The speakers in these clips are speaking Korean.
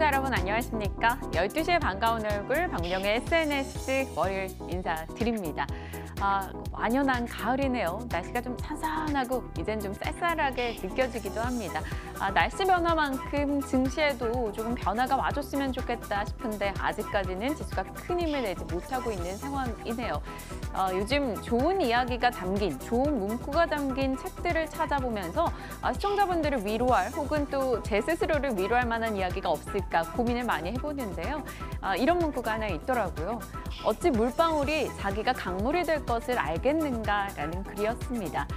시청자 여러분 안녕하십니까? 12시에 반가운 얼굴 박민영의 SNS 월요일 인사드립니다. 완연한 가을이네요. 날씨가 좀 선선하고 이젠 좀 쌀쌀하게 느껴지기도 합니다. 날씨 변화만큼 증시에도 조금 변화가 와줬으면 좋겠다 싶은데 아직까지는 지수가 큰 힘을 내지 못하고 있는 상황이네요. 요즘 좋은 이야기가 담긴, 좋은 문구가 담긴 책들을 찾아보면서 시청자분들을 위로할 혹은 또 제 스스로를 위로할 만한 이야기가 없을까 고민을 많이 해보는데요. 이런 문구가 하나 있더라고요. 어찌 물방울이 자기가 강물이 될 것을 알겠는가라는 글이었습니다.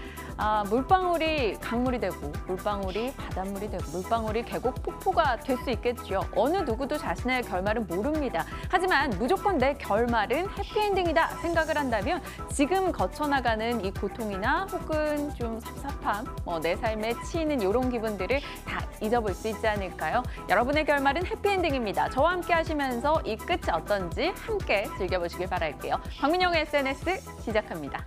물방울이 강물이 되고 물방울이 바닷물이 되고 물방울이 계곡 폭포가 될 수 있겠죠. 어느 누구도 자신의 결말은 모릅니다. 하지만 무조건 내 결말은 해피엔딩이다 생각을 한다면 지금 거쳐나가는 이 고통이나 혹은 좀 섭섭함, 내 삶에 치이는 이런 기분들을 다 잊어볼 수 있지 않을까요? 여러분의 결말은 해피엔딩입니다. 저와 함께 하시면서 이 끝이 어떤지 함께 즐겨보시길 바랄게요. 박민영의 SNS 시작합니다.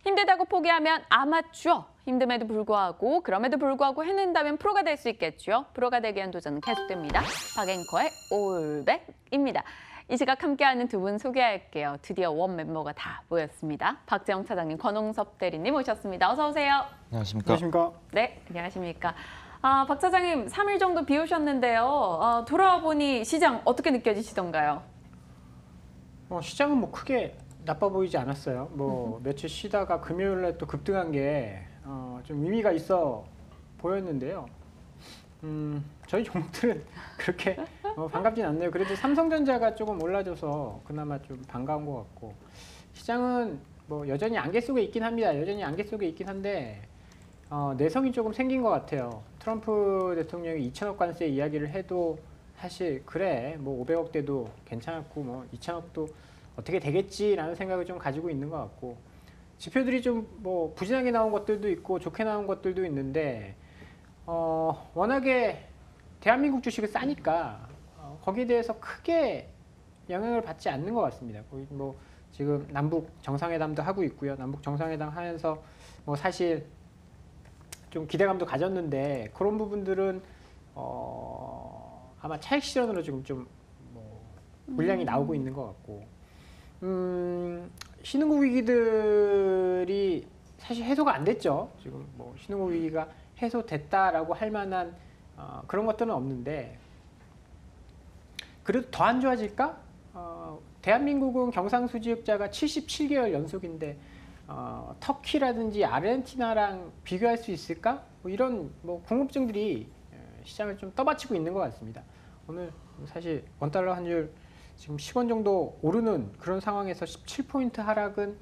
힘들다고 포기하면 아마추어, 힘듦에도 불구하고 그럼에도 불구하고 해낸다면 프로가 될 수 있겠죠. 프로가 되기 위한 도전은 계속됩니다. 박앵커의 올백입니다. 이 시각 함께하는 두 분 소개할게요. 드디어 원 멤버가 다 모였습니다. 박재영 차장님, 권홍섭 대리님 오셨습니다. 어서 오세요. 안녕하십니까. 안녕하십니까. 네, 안녕하십니까. 박 차장님, 3일 정도 비 오셨는데요. 돌아와 보니 시장 어떻게 느껴지시던가요? 시장은 뭐 크게 나빠 보이지 않았어요. 며칠 쉬다가 금요일에 또 급등한 게 좀 의미가 있어 보였는데요. 저희 종목들은 그렇게 반갑진 않네요. 그래도 삼성전자가 조금 올라줘서 그나마 좀 반가운 것 같고, 시장은 뭐 여전히 안개 속에 있긴 합니다. 여전히 안개 속에 있긴 한데 내성이 조금 생긴 것 같아요. 트럼프 대통령이 2천억 관세 이야기를 해도 사실 그래 뭐 500억대도 괜찮았고 뭐 2천억도 어떻게 되겠지라는 생각을 좀 가지고 있는 것 같고, 지표들이 좀 뭐 부진하게 나온 것들도 있고 좋게 나온 것들도 있는데 워낙에 대한민국 주식을 싸니까 거기에 대해서 크게 영향을 받지 않는 것 같습니다. 거기 뭐 지금 남북 정상회담도 하고 있고요. 남북 정상회담 하면서 뭐 사실 좀 기대감도 가졌는데 그런 부분들은 아마 차익 실현으로 지금 좀 뭐 물량이 나오고 있는 것 같고, 신흥국 위기들이 사실 해소가 안 됐죠. 지금 뭐 신흥국 위기가 해소됐다라고 할 만한 그런 것들은 없는데, 그래도 더 안 좋아질까? 대한민국은 경상수지흑자가 77개월 연속인데 터키라든지 아르헨티나랑 비교할 수 있을까? 뭐 이런 뭐 궁금증들이 시장을 좀 떠받치고 있는 것 같습니다. 오늘 사실 원달러 환율 지금 10원 정도 오르는 그런 상황에서 17포인트 하락은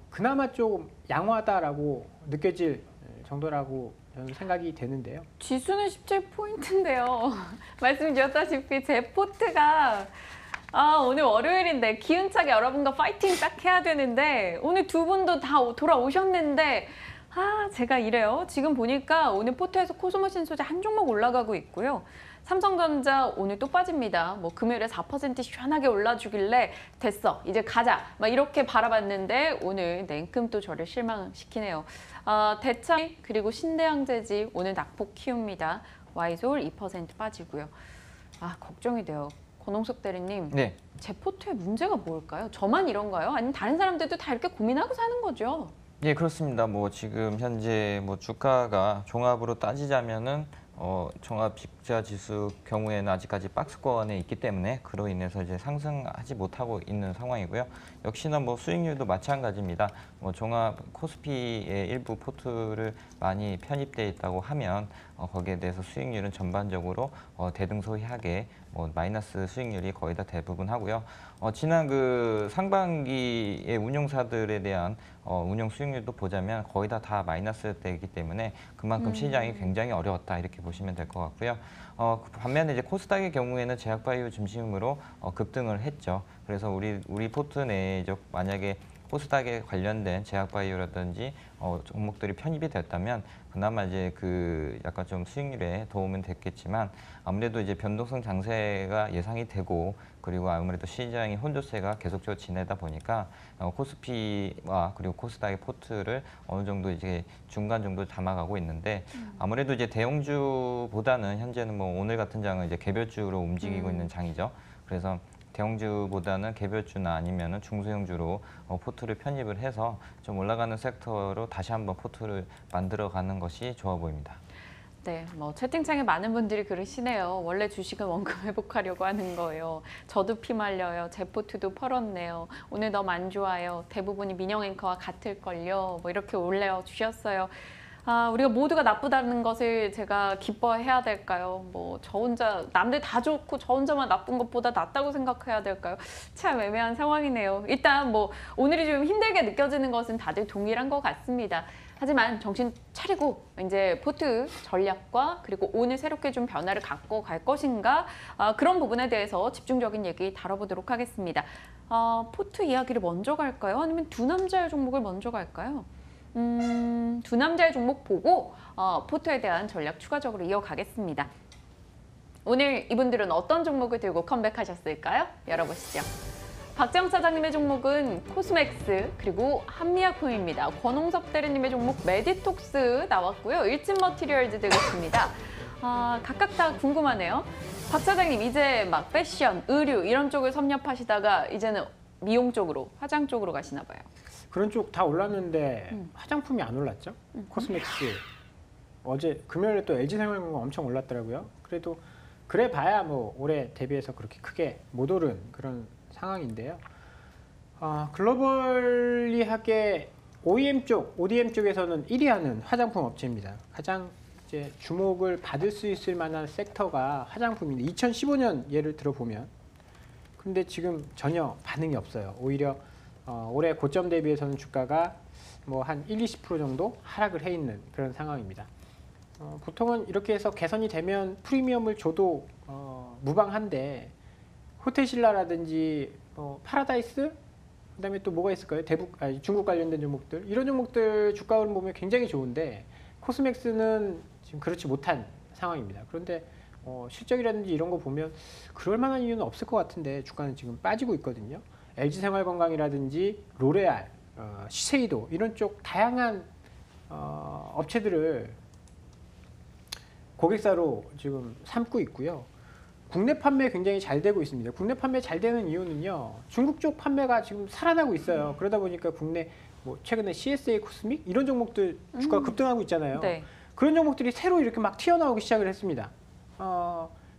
그나마 좀 양호하다라고 느껴질 정도라고 저는 생각이 되는데요. 지수는 17포인트인데요. 말씀 주셨다시피 제 포트가 오늘 월요일인데 기운차게 여러분과 파이팅 딱 해야 되는데 오늘 두 분도 다 돌아오셨는데 제가 이래요. 지금 보니까 오늘 포트에서 코스모 신소재 한 종목 올라가고 있고요. 삼성전자 오늘 또 빠집니다. 뭐 금요일에 4% 시원하게 올라주길래 됐어, 이제 가자 막 이렇게 바라봤는데 오늘 냉큼 또 저를 실망시키네요. 대창 그리고 신대양재지 오늘 낙폭 키웁니다. 와이솔 2% 빠지고요. 걱정이 돼요. 권홍석 대리님, 네. 제 포트의 문제가 뭘까요? 저만 이런가요? 아니면 다른 사람들도 다 이렇게 고민하고 사는 거죠? 예, 그렇습니다. 뭐 지금 현재 뭐 주가가 종합으로 따지자면은 종합 집자 지수 경우에는 아직까지 박스권에 있기 때문에 그로 인해서 이제 상승하지 못하고 있는 상황이고요. 역시나 뭐 수익률도 마찬가지입니다. 뭐 종합 코스피의 일부 포트를 많이 편입돼 있다고 하면 거기에 대해서 수익률은 전반적으로 대등소이하게 뭐 마이너스 수익률이 거의 다 대부분 하고요. 지난 그 상반기의 운용사들에 대한 운용 수익률도 보자면 거의 다 마이너스대이기 때문에 그만큼 시장이 굉장히 어려웠다 이렇게 보시면 될 것 같고요. 반면에 이제 코스닥의 경우에는 제약바이오 중심으로 급등을 했죠. 그래서 우리 포트 내에 만약에 코스닥에 관련된 제약바이오라든지 종목들이 편입이 됐다면 그나마 이제 그 약간 좀 수익률에 도움은 됐겠지만 아무래도 이제 변동성 장세가 예상이 되고 그리고 아무래도 시장의 혼조세가 계속적으로 지내다 보니까 코스피와 그리고 코스닥의 포트를 어느 정도 이제 중간 정도 담아가고 있는데 아무래도 이제 대형주보다는 현재는 뭐 오늘 같은 장은 이제 개별주로 움직이고 있는 장이죠. 그래서 대형주보다는 개별주나 아니면은 중소형주로 포트를 편입을 해서 좀 올라가는 섹터로 다시 한번 포트를 만들어가는 것이 좋아 보입니다. 네, 뭐 채팅창에 많은 분들이 그러시네요. 원래 주식은 원금 회복하려고 하는 거예요. 저도 피 말려요. 제 포트도 펄었네요. 오늘 너무 안 좋아요. 대부분이 민영 앵커와 같을걸요. 뭐 이렇게 올려주셨어요. 우리가 모두가 나쁘다는 것을 제가 기뻐해야 될까요? 뭐 저 혼자 남들 다 좋고 저 혼자만 나쁜 것보다 낫다고 생각해야 될까요? 참 애매한 상황이네요. 일단 뭐 오늘이 좀 힘들게 느껴지는 것은 다들 동일한 것 같습니다. 하지만 정신 차리고 이제 포트 전략과 그리고 오늘 새롭게 좀 변화를 갖고 갈 것인가 그런 부분에 대해서 집중적인 얘기 다뤄보도록 하겠습니다. 포트 이야기를 먼저 갈까요? 아니면 두 남자의 종목을 먼저 갈까요? 두 남자의 종목 보고 포트에 대한 전략 추가적으로 이어가겠습니다. 오늘 이분들은 어떤 종목을 들고 컴백하셨을까요? 열어보시죠. 박정 사장님의 종목은 코스맥스 그리고 한미약품입니다. 권홍섭 대리님의 종목 메디톡스 나왔고요. 일진머티리얼즈 들고 있습니다. 각각 다 궁금하네요. 박 사장님 이제 막 패션, 의류 이런 쪽을 섭렵하시다가 이제는 미용 쪽으로, 화장 쪽으로 가시나 봐요. 그런 쪽 다 올랐는데 화장품이 안 올랐죠? 코스맥스 어제 금요일에 또 LG생활건강 엄청 올랐더라고요. 그래도 그래 봐야 뭐 올해 대비해서 그렇게 크게 못 오른 그런 상황인데요. 글로벌리하게 OEM 쪽, ODM 쪽에서는 1위 하는 화장품 업체입니다. 가장 이제 주목을 받을 수 있을 만한 섹터가 화장품인데 2015년 예를 들어보면 근데 지금 전혀 반응이 없어요. 오히려 올해 고점 대비해서는 주가가 뭐 한 1-20% 정도 하락을 해 있는 그런 상황입니다. 보통은 이렇게 해서 개선이 되면 프리미엄을 줘도 무방한데 호텔신라라든지 파라다이스 그다음에 또 뭐가 있을까요? 중국 관련된 종목들 이런 종목들 주가 흐름 보면 굉장히 좋은데 코스맥스는 지금 그렇지 못한 상황입니다. 그런데 실적이라든지 이런 거 보면 그럴 만한 이유는 없을 것 같은데 주가는 지금 빠지고 있거든요. LG생활건강이라든지 로레알, 시세이도 이런 쪽 다양한 업체들을 고객사로 지금 삼고 있고요. 국내 판매 굉장히 잘 되고 있습니다. 국내 판매 잘 되는 이유는요. 중국 쪽 판매가 지금 살아나고 있어요. 그러다 보니까 국내 뭐 최근에 CSA 코스믹 이런 종목들 주가가 급등하고 있잖아요. 네. 그런 종목들이 새로 이렇게 막 튀어나오기 시작을 했습니다.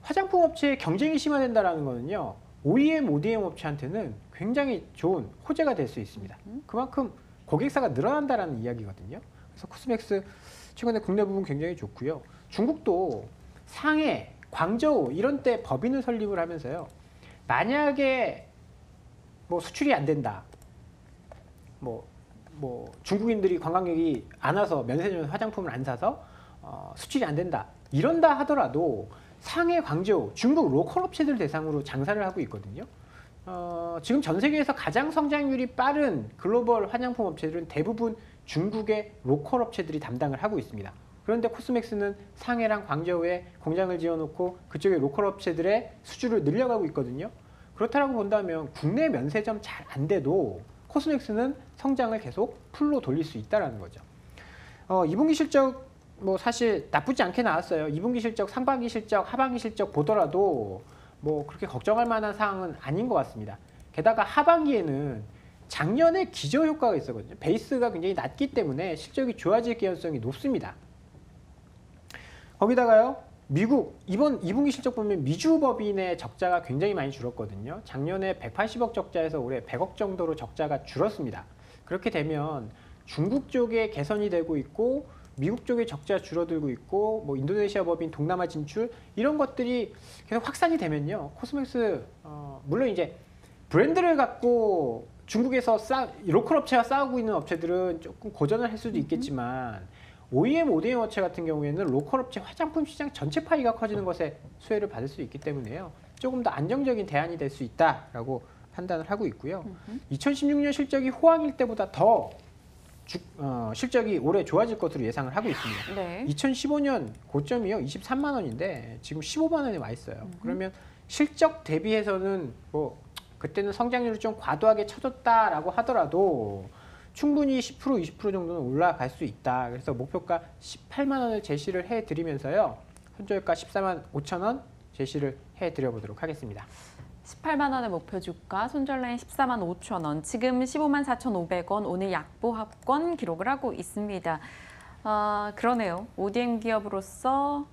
화장품 업체의 경쟁이 심화된다는 거는요. OEM, ODM 업체한테는 굉장히 좋은 호재가 될 수 있습니다. 그만큼 고객사가 늘어난다는 이야기거든요. 그래서 코스맥스 최근에 국내 부분 굉장히 좋고요. 중국도 상해, 광저우 이런 때 법인을 설립을 하면서요. 만약에 뭐 수출이 안 된다. 뭐 중국인들이 관광객이 안 와서 면세점 화장품을 안 사서 수출이 안 된다. 이런다 하더라도 상해, 광저우, 중국 로컬 업체들 대상으로 장사를 하고 있거든요. 지금 전 세계에서 가장 성장률이 빠른 글로벌 화장품 업체들은 대부분 중국의 로컬 업체들이 담당을 하고 있습니다. 그런데 코스맥스는 상해랑 광저우에 공장을 지어놓고 그쪽의 로컬 업체들의 수주를 늘려가고 있거든요. 그렇다고 본다면 국내 면세점 잘 안 돼도 코스맥스는 성장을 계속 풀로 돌릴 수 있다는 거죠. 2분기 실적 뭐 사실 나쁘지 않게 나왔어요. 2분기 실적, 상반기 실적, 하반기 실적 보더라도 뭐 그렇게 걱정할 만한 상황은 아닌 것 같습니다. 게다가 하반기에는 작년에 기저효과가 있었거든요. 베이스가 굉장히 낮기 때문에 실적이 좋아질 개연성이 높습니다. 거기다가요. 미국 이번 2분기 실적 보면 미주 법인의 적자가 굉장히 많이 줄었거든요. 작년에 180억 적자에서 올해 100억 정도로 적자가 줄었습니다. 그렇게 되면 중국 쪽에 개선이 되고 있고 미국 쪽에 적자 줄어들고 있고 뭐 인도네시아 법인 동남아 진출 이런 것들이 계속 확산이 되면요. 코스맥스 물론 이제 브랜드를 갖고 중국에서 로컬 업체와 싸우고 있는 업체들은 조금 고전을 할 수도 있겠지만 OEM, ODM 업체 같은 경우에는 로컬 업체 화장품 시장 전체 파이가 커지는 것에 수혜를 받을 수 있기 때문에요. 조금 더 안정적인 대안이 될 수 있다라고 판단을 하고 있고요. 2016년 실적이 호황일 때보다 더 실적이 올해 좋아질 것으로 예상을 하고 있습니다. 네. 2015년 고점이요 23만 원인데 지금 15만 원에 와 있어요. 그러면 실적 대비해서는 뭐 그때는 성장률을 좀 과도하게 쳐줬다라고 하더라도 충분히 10% 20% 정도는 올라갈 수 있다. 그래서 목표가 18만 원을 제시를 해드리면서요. 손절가 14만 5천 원 제시를 해드려보도록 하겠습니다. 18만 원의 목표 주가, 손절라인 14만 5천 원, 지금 15만 4,500원, 오늘 약보합권 기록을 하고 있습니다. 그러네요. ODM 기업으로서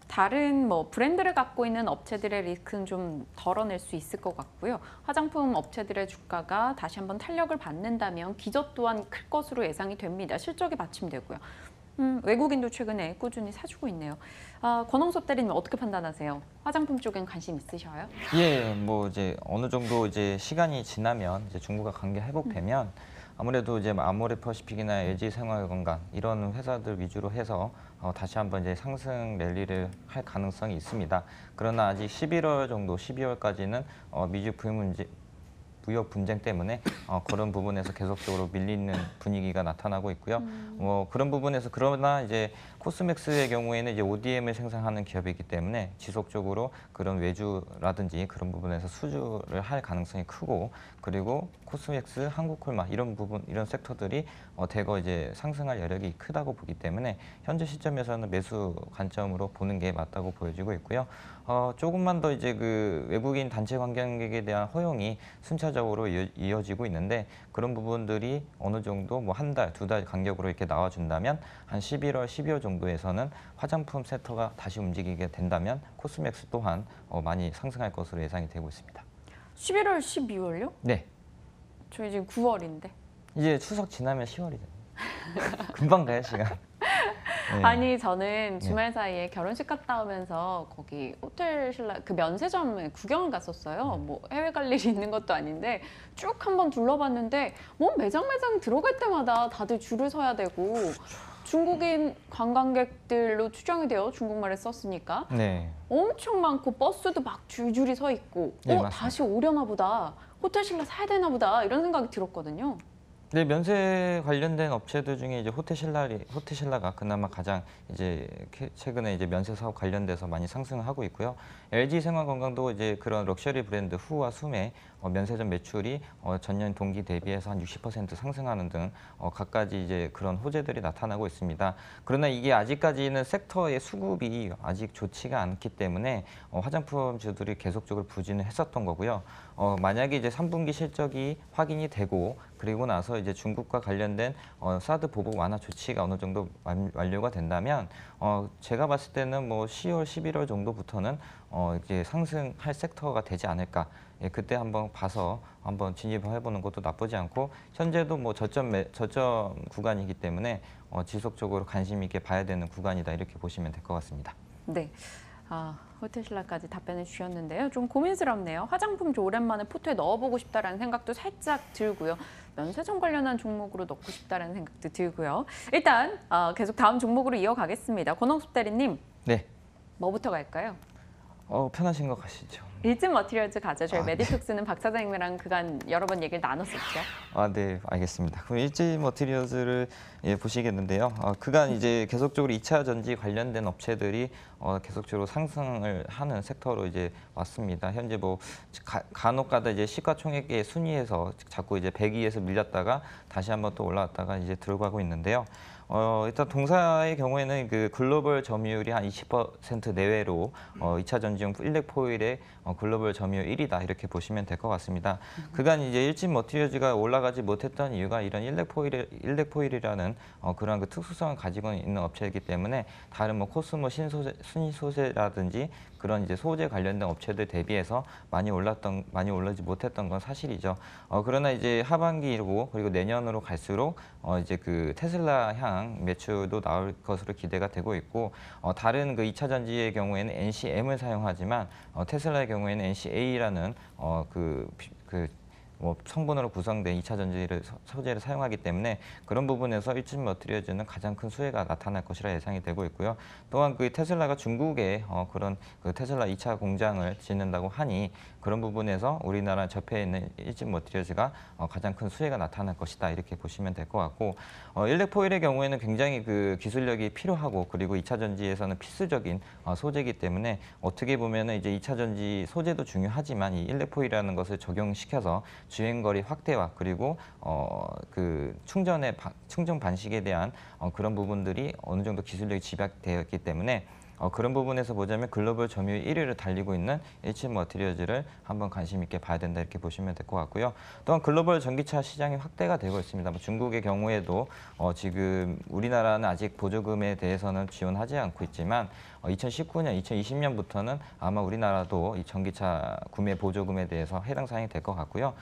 다른 뭐 브랜드를 갖고 있는 업체들의 리스크는 좀 덜어낼 수 있을 것 같고요. 화장품 업체들의 주가가 다시 한번 탄력을 받는다면 기저 또한 클 것으로 예상이 됩니다. 실적이 받침되고요. 외국인도 최근에 꾸준히 사주고 있네요. 권홍섭 대리님 어떻게 판단하세요? 화장품 쪽엔 관심 있으셔요? 예, 뭐 이제 어느 정도 이제 시간이 지나면 이제 중국과 관계 회복되면 아무래도 이제 아모레퍼시픽이나 LG생활건강 이런 회사들 위주로 해서 다시 한번 이제 상승 랠리를 할 가능성이 있습니다. 그러나 아직 11월 정도, 12월까지는 미주 무역 분쟁 때문에 그런 부분에서 계속적으로 밀리는 분위기가 나타나고 있고요. 그런 부분에서 그러나 이제 코스맥스의 경우에는 이제 ODM을 생산하는 기업이기 때문에 지속적으로 그런 외주라든지 그런 부분에서 수주를 할 가능성이 크고, 그리고 코스맥스, 한국콜마 이런 부분, 이런 섹터들이 대거 이제 상승할 여력이 크다고 보기 때문에 현재 시점에서는 매수 관점으로 보는 게 맞다고 보여지고 있고요. 조금만 더 이제 그 외국인 단체 관광객에 대한 허용이 순차적으로 이어지고 있는데, 그런 부분들이 어느 정도 뭐 한 달, 두 달 간격으로 이렇게 나와준다면 한 11월, 12월 정도에서는 화장품 섹터가 다시 움직이게 된다면 코스맥스 또한 많이 상승할 것으로 예상이 되고 있습니다. 11월, 12월요? 네. 저희 지금 9월인데. 이제 추석 지나면 10월이잖아요. 금방 가요, 시간. 네. 아니 저는 주말 사이에 결혼식 갔다 오면서 거기 호텔 신라 그 면세점에 구경을 갔었어요. 뭐 해외 갈 일이 있는 것도 아닌데 쭉 한번 둘러봤는데 뭐 매장 들어갈 때마다 다들 줄을 서야 되고 중국인 관광객들로 추정이 돼요. 중국말을 썼으니까. 네. 엄청 많고 버스도 막 줄줄이 서 있고 네, 맞습니다. 다시 오려나 보다. 호텔 신라 사야 되나 보다 이런 생각이 들었거든요. 네, 면세 관련된 업체들 중에 이제 호텔신라가 그나마 가장 이제 최근에 이제 면세 사업 관련돼서 많이 상승을 하고 있고요. LG생활건강도 이제 그런 럭셔리 브랜드 후와 숨의 면세점 매출이 전년 동기 대비해서 한 60% 상승하는 등 갖가지 이제 그런 호재들이 나타나고 있습니다. 그러나 이게 아직까지는 섹터의 수급이 아직 좋지가 않기 때문에 화장품주들이 계속적으로 부진을 했었던 거고요. 만약에 이제 3분기 실적이 확인이 되고 그리고 나서 이제 중국과 관련된 사드 보복 완화 조치가 어느 정도 완료가 된다면 제가 봤을 때는 뭐 10월, 11월 정도부터는 이제 상승할 섹터가 되지 않을까. 예, 그때 한번 봐서 한번 진입해보는 것도 나쁘지 않고, 현재도 뭐 저점 구간이기 때문에 지속적으로 관심 있게 봐야 되는 구간이다, 이렇게 보시면 될 것 같습니다. 네. 호텔 신라까지 답변을 주셨는데요. 좀 고민스럽네요. 화장품 좀 오랜만에 포트에 넣어보고 싶다라는 생각도 살짝 들고요. 면세점 관련한 종목으로 넣고 싶다라는 생각도 들고요. 일단 계속 다음 종목으로 이어가겠습니다. 권홍섭 대리님. 네. 뭐부터 갈까요? 편하신 거 가시죠. 일진 머티리얼즈 가죠. 저희 네. 메디톡스는 박 사장님이랑 그간 여러 번 얘기를 나눴었죠. 네, 알겠습니다. 그럼 일지 머티리얼즈를 보시겠는데요. 그간 이제 계속적으로 2차 전지 관련된 업체들이 계속적으로 상승을 하는 섹터로 이제 왔습니다. 현재 뭐 간혹가다 이제 시가총액의 순위에서 자꾸 이제 100위에서 밀렸다가 다시 한번 또 올라왔다가 이제 들어가고 있는데요. 일단 동사의 경우에는 그 글로벌 점유율이 한 20% 내외로 2차 전지용 일렉포일의 글로벌 점유율 1위다, 이렇게 보시면 될 것 같습니다. 그간 이제 일진 머티리얼즈가 올라가지 못했던 이유가 이런 일렉포일이라는 그런 그 특수성을 가지고 있는 업체이기 때문에 다른 뭐 코스모, 신소재라든지 그런 이제 소재 관련된 업체들 대비해서 많이 올라지 못했던 건 사실이죠. 그러나 이제 하반기이고 그리고 내년으로 갈수록 이제 그 테슬라 향 매출도 나올 것으로 기대가 되고 있고, 다른 그 2차 전지의 경우에는 NCM을 사용하지만 테슬라의 경우에는 NCA라는 그 뭐 성분으로 구성된 2차 전지를 소재를 사용하기 때문에 그런 부분에서 일진 머티리얼즈는 가장 큰 수혜가 나타날 것이라 예상이 되고 있고요. 또한 그 테슬라가 중국에 그런 그 테슬라 2차 공장을 짓는다고 하니 그런 부분에서 우리나라 접해 있는 일진 머티리얼즈가 가장 큰 수혜가 나타날 것이다 이렇게 보시면 될 것 같고 일렉 포일의 경우에는 굉장히 그 기술력이 필요하고 그리고 2차 전지에서는 필수적인 소재이기 때문에 어떻게 보면은 이제 2차 전지 소재도 중요하지만 이 일렉 포일이라는 것을 적용시켜서 주행거리 확대와 그리고 그 충전 반식에 대한 그런 부분들이 어느 정도 기술력이 집약되어 있기 때문에 그런 부분에서 보자면 글로벌 점유율 1위를 달리고 있는 일진 머티리얼즈를 한번 관심 있게 봐야 된다 이렇게 보시면 될 것 같고요. 또한 글로벌 전기차 시장이 확대가 되고 있습니다. 중국의 경우에도 지금 우리나라는 아직 보조금에 대해서는 지원하지 않고 있지만 2019년, 2020년부터는 아마 우리나라도 이 전기차 구매 보조금에 대해서 해당 사항이 될 것 같고요.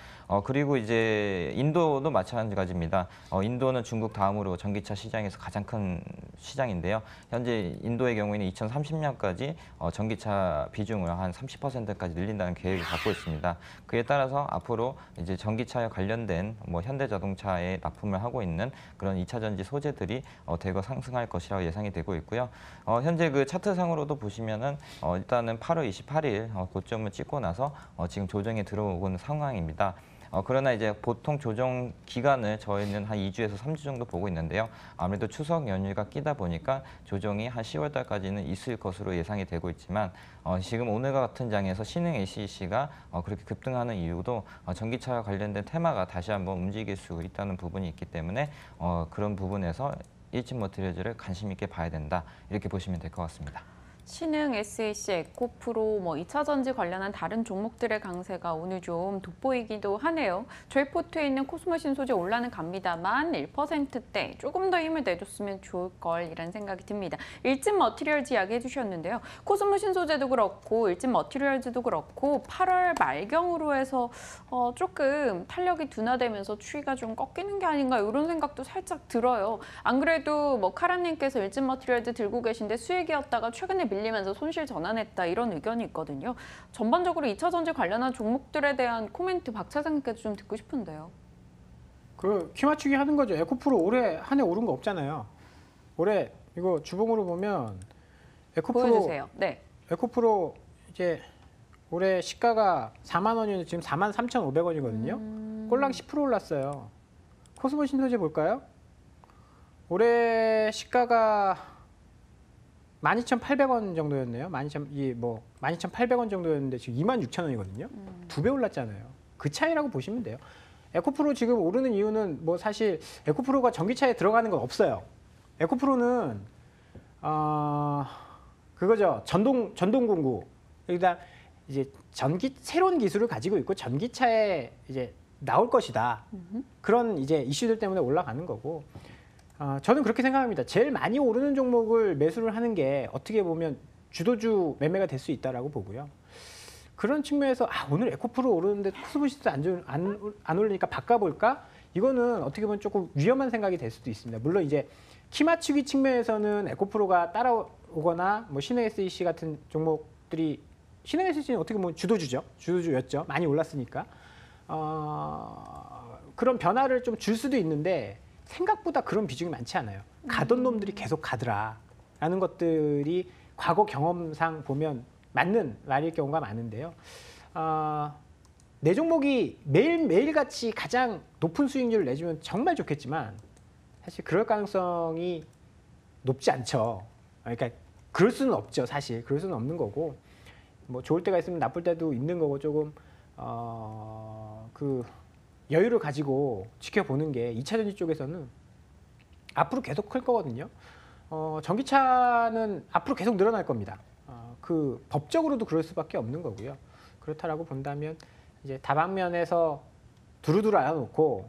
그리고 이제 인도도 마찬가지입니다. 인도는 중국 다음으로 전기차 시장에서 가장 큰 시장인데요. 현재 인도의 경우에는 2030년까지 전기차 비중을 한 30%까지 늘린다는 계획을 갖고 있습니다. 그에 따라서 앞으로 이제 전기차에 관련된 뭐 현대자동차에 납품을 하고 있는 그런 2차 전지 소재들이 대거 상승할 것이라고 예상이 되고 있고요. 현재 그 차트상으로도 보시면은 일단은 8월 28일 고점을 찍고 나서 지금 조정에 들어오고 있는 상황입니다. 그러나 이제 보통 조정 기간을 저희는 한 2주에서 3주 정도 보고 있는데요. 아무래도 추석 연휴가 끼다 보니까 조정이 한 10월 달까지는 있을 것으로 예상이 되고 있지만 지금 오늘과 같은 장에서 신흥 ACC가 그렇게 급등하는 이유도 전기차와 관련된 테마가 다시 한번 움직일 수 있다는 부분이 있기 때문에 그런 부분에서 일진 머티리얼즈를 관심 있게 봐야 된다 이렇게 보시면 될 것 같습니다. 신흥, SAC, 에코프로, 2차 전지 관련한 다른 종목들의 강세가 오늘 좀 돋보이기도 하네요. 저희 포트에 있는 코스모신 소재 올라는 갑니다만 1%대 조금 더 힘을 내줬으면 좋을 걸이라는 생각이 듭니다. 일진 머티리얼즈 이야기해 주셨는데요. 코스모신 소재도 그렇고 일진 머티리얼즈도 그렇고 8월 말경으로 해서 조금 탄력이 둔화되면서 추이가 좀 꺾이는 게 아닌가 이런 생각도 살짝 들어요. 안 그래도 카라님께서 일진 머티리얼즈 들고 계신데 수익이었다가 최근에 밀리면서 손실 전환했다 이런 의견이 있거든요. 전반적으로 2차 전지 관련한 종목들에 대한 코멘트 박 차장님께서 좀 듣고 싶은데요. 그 키 맞추기 하는 거죠. 에코프로 올해 한 해 오른 거 없잖아요. 올해 이거 주봉으로 보면 에코프로 보여주세요. 네. 에코프로 이제 올해 시가가 4만 원이었는데 지금 4만 3,500원이거든요. 꼴랑 10% 올랐어요. 코스모 신소재 볼까요? 올해 시가가 12,800원 정도였네요. 12,800원 정도였는데 지금 26,000원이거든요. 2배 올랐잖아요. 그 차이라고 보시면 돼요. 에코프로 지금 오르는 이유는 사실 에코프로가 전기차에 들어가는 건 없어요. 에코프로는 그거죠. 전동 공구. 여기다 이제 새로운 기술을 가지고 있고 전기차에 이제 나올 것이다. 그런 이제 이슈들 때문에 올라가는 거고. 저는 그렇게 생각합니다. 제일 많이 오르는 종목을 매수를 하는 게 어떻게 보면 주도주 매매가 될 수 있다라고 보고요. 그런 측면에서 오늘 에코프로 오르는데 코스모시스 안 오르니까 바꿔볼까? 이거는 어떻게 보면 조금 위험한 생각이 될 수도 있습니다. 물론 이제 키 맞추기 측면에서는 에코프로가 따라오거나 신흥 SEC 같은 종목들이 신흥 SEC는 어떻게 보면 주도주였죠. 많이 올랐으니까 그런 변화를 좀 줄 수도 있는데. 생각보다 그런 비중이 많지 않아요. 가던 놈들이 계속 가더라라는 것들이 과거 경험상 보면 맞는 말일 경우가 많은데요. 내 종목이 매일같이 가장 높은 수익률을 내주면 정말 좋겠지만 사실 그럴 가능성이 높지 않죠. 그러니까 그럴 수는 없죠. 사실 그럴 수는 없는 거고 좋을 때가 있으면 나쁠 때도 있는 거고 조금 여유를 가지고 지켜보는 게 2차 전지 쪽에서는 앞으로 계속 클 거거든요. 전기차는 앞으로 계속 늘어날 겁니다. 법적으로도 그럴 수밖에 없는 거고요. 그렇다라고 본다면 이제 다방면에서 두루두루 알아놓고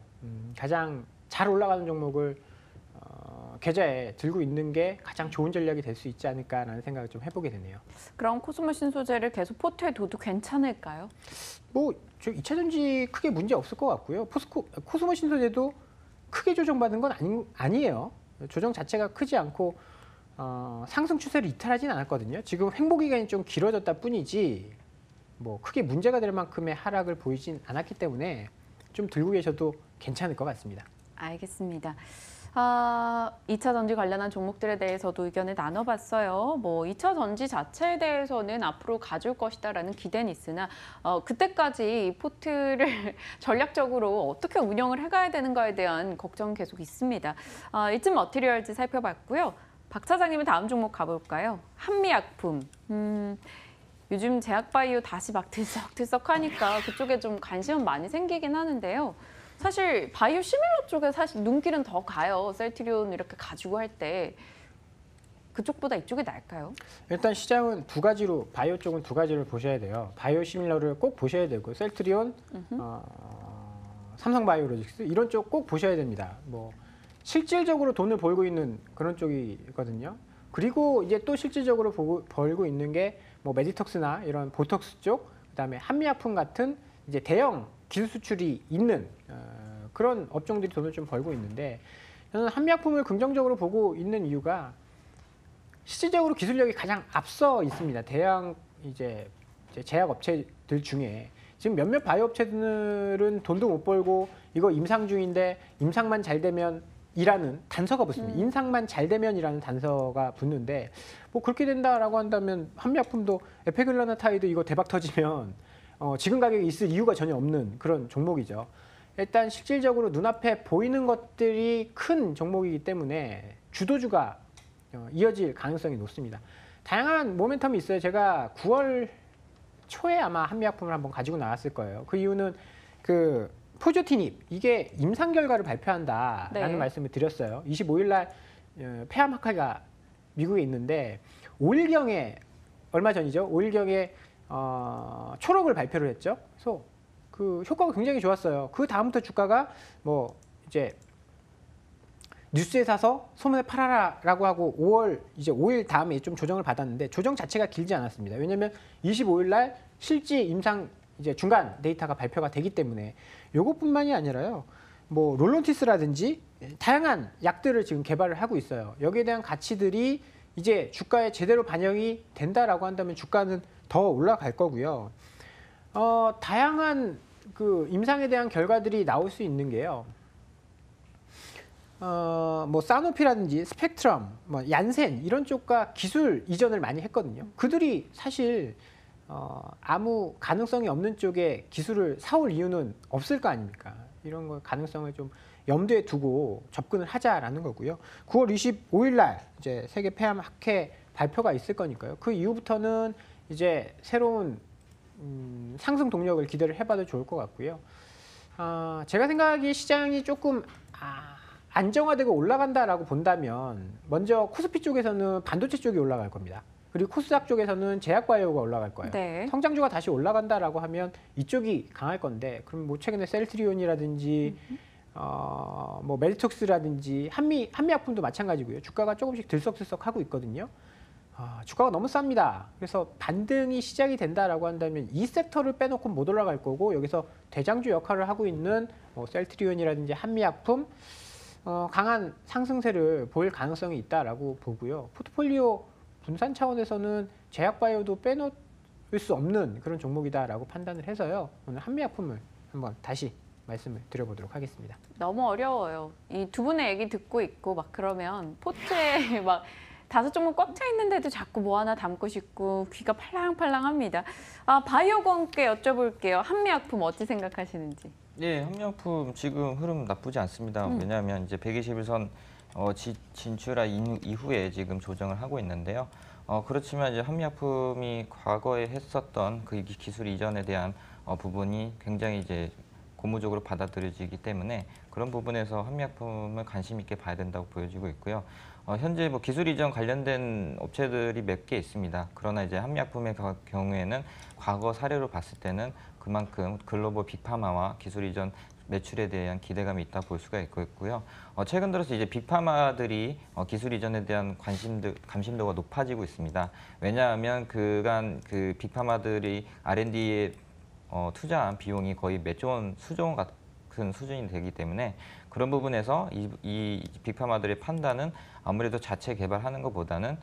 가장 잘 올라가는 종목을 계좌에 들고 있는 게 가장 좋은 전략이 될 수 있지 않을까라는 생각을 좀 해보게 되네요. 그럼 코스모신 소재를 계속 포트에 둬도 괜찮을까요? 저 2차 전지 크게 문제 없을 것 같고요. 코스모신 소재도 크게 조정받은 건 아니에요. 조정 자체가 크지 않고 상승 추세를 이탈하진 않았거든요. 지금 횡보 기간이 좀 길어졌다 뿐이지 크게 문제가 될 만큼의 하락을 보이진 않았기 때문에 좀 들고 계셔도 괜찮을 것 같습니다. 알겠습니다. 2차 전지 관련한 종목들에 대해서도 의견을 나눠봤어요. 뭐 2차 전지 자체에 대해서는 앞으로 가줄 것이다라는 기대는 있으나 그때까지 이 포트를 전략적으로 어떻게 운영을 해가야 되는가에 대한 걱정은 계속 있습니다. 이쯤 머티리얼즈 살펴봤고요. 박 차장님은 다음 종목 가볼까요? 한미약품. 요즘 제약바이오 다시 막 들썩들썩하니까 그쪽에 좀 관심은 많이 생기긴 하는데요. 사실 바이오 시밀러 쪽에 사실 눈길은 더 가요. 셀트리온 이렇게 가지고 할 때 그쪽보다 이쪽이 나을까요? 일단 시장은 두 가지로 바이오 쪽은 두 가지를 보셔야 돼요. 바이오 시밀러를 꼭 보셔야 되고 셀트리온, 삼성바이오로직스 이런 쪽 꼭 보셔야 됩니다. 뭐 실질적으로 돈을 벌고 있는 그런 쪽이거든요. 그리고 이제 또 실질적으로 벌고 있는 게 뭐 메디톡스나 이런 보톡스 쪽, 그다음에 한미약품 같은 이제 대형 기술 수출이 있는 그런 업종들이 돈을 좀 벌고 있는데 저는 한미약품을 긍정적으로 보고 있는 이유가 실질적으로 기술력이 가장 앞서 있습니다. 대형 이제 제약 업체들 중에 지금 몇몇 바이오 업체들은 돈도 못 벌고 이거 임상 중인데 임상만 잘 되면 이라는 단서가 붙습니다. 임상만 잘 되면이라는 단서가 붙는데 뭐 그렇게 된다라고 한다면 한미약품도 에페글라나타이드 이거 대박 터지면 지금 가격이 있을 이유가 전혀 없는 그런 종목이죠. 일단 실질적으로 눈앞에 보이는 것들이 큰 종목이기 때문에 주도주가 이어질 가능성이 높습니다. 다양한 모멘텀이 있어요. 제가 9월 초에 아마 한미약품을 한번 가지고 나왔을 거예요. 그 이유는 그 포조티닙 이게 임상 결과를 발표한다라는 네. 말씀을 드렸어요. 25일 날 폐암 학회가 미국에 있는데 5일경에 얼마 전이죠. 5일경에 초록을 발표를 했죠. 그래서 그 효과가 굉장히 좋았어요. 그 다음부터 주가가 뭐 이제 뉴스에 사서 소문에 팔아라라고 하고 5월 이제 5일 다음에 좀 조정을 받았는데 조정 자체가 길지 않았습니다. 왜냐하면 25일 날 실제 임상 이제 중간 데이터가 발표가 되기 때문에 요것뿐만이 아니라요. 뭐 롤론티스라든지 다양한 약들을 지금 개발을 하고 있어요. 여기에 대한 가치들이 이제 주가에 제대로 반영이 된다라고 한다면 주가는 더 올라갈 거고요. 다양한 그 임상에 대한 결과들이 나올 수 있는 게요. 뭐 사노피라든지 스펙트럼, 뭐 얀센 이런 쪽과 기술 이전을 많이 했거든요. 그들이 사실 아무 가능성이 없는 쪽에 기술을 사올 이유는 없을 거 아닙니까? 이런 거 가능성을 좀 염두에 두고 접근을 하자라는 거고요. 9월 25일 날 이제 세계 폐암 학회 발표가 있을 거니까요. 그 이후부터는 이제 새로운 상승 동력을 기대를 해봐도 좋을 것 같고요. 제가 생각하기에 시장이 조금 안정화되고 올라간다라고 본다면 먼저 코스피 쪽에서는 반도체 쪽이 올라갈 겁니다. 그리고 코스닥 쪽에서는 제약바이오가 올라갈 거예요. 네. 성장주가 다시 올라간다라고 하면 이쪽이 강할 건데 그럼 뭐 최근에 셀트리온이라든지 뭐 메디톡스라든지 한미약품도 마찬가지고요. 주가가 조금씩 들썩들썩 하고 있거든요. 주가가 너무 쌉니다. 그래서 반등이 시작이 된다라고 한다면 이 섹터를 빼놓고 못 올라갈 거고 여기서 대장주 역할을 하고 있는 뭐 셀트리온이라든지 한미약품 강한 상승세를 보일 가능성이 있다라고 보고요. 포트폴리오 분산 차원에서는 제약바이오도 빼놓을 수 없는 그런 종목이다라고 판단을 해서요. 오늘 한미약품을 한번 다시 말씀을 드려보도록 하겠습니다. 너무 어려워요. 이 두 분의 얘기 듣고 있고 막 그러면 포트에 막 5종목 꽉 차 있는데도 자꾸 뭐 하나 담고 싶고 귀가 팔랑팔랑합니다. 바이오건께 여쭤볼게요. 한미약품 어찌 생각하시는지. 예, 한미약품 지금 흐름 나쁘지 않습니다. 왜냐하면 이제 121선 진출한 이후에 지금 조정을 하고 있는데요. 그렇지만 이제 한미약품이 과거에 했었던 그 기술 이전에 대한 부분이 굉장히 이제 고무적으로 받아들여지기 때문에 그런 부분에서 한미약품을 관심 있게 봐야 된다고 보여지고 있고요. 현재 뭐 기술 이전 관련된 업체들이 몇 개 있습니다. 그러나 이제 한미약품의 경우에는 과거 사례로 봤을 때는 그만큼 글로벌 빅파마와 기술 이전 매출에 대한 기대감이 있다 볼 수가 있고요. 최근 들어서 이제 빅파마들이 기술 이전에 대한 감심도가 높아지고 있습니다. 왜냐하면 그간 그 빅파마들이 R&D에 투자한 비용이 거의 몇 조 원, 수조 원 같은 수준이 되기 때문에 그런 부분에서 이 빅파마들의 판단은 아무래도 자체 개발하는 것보다는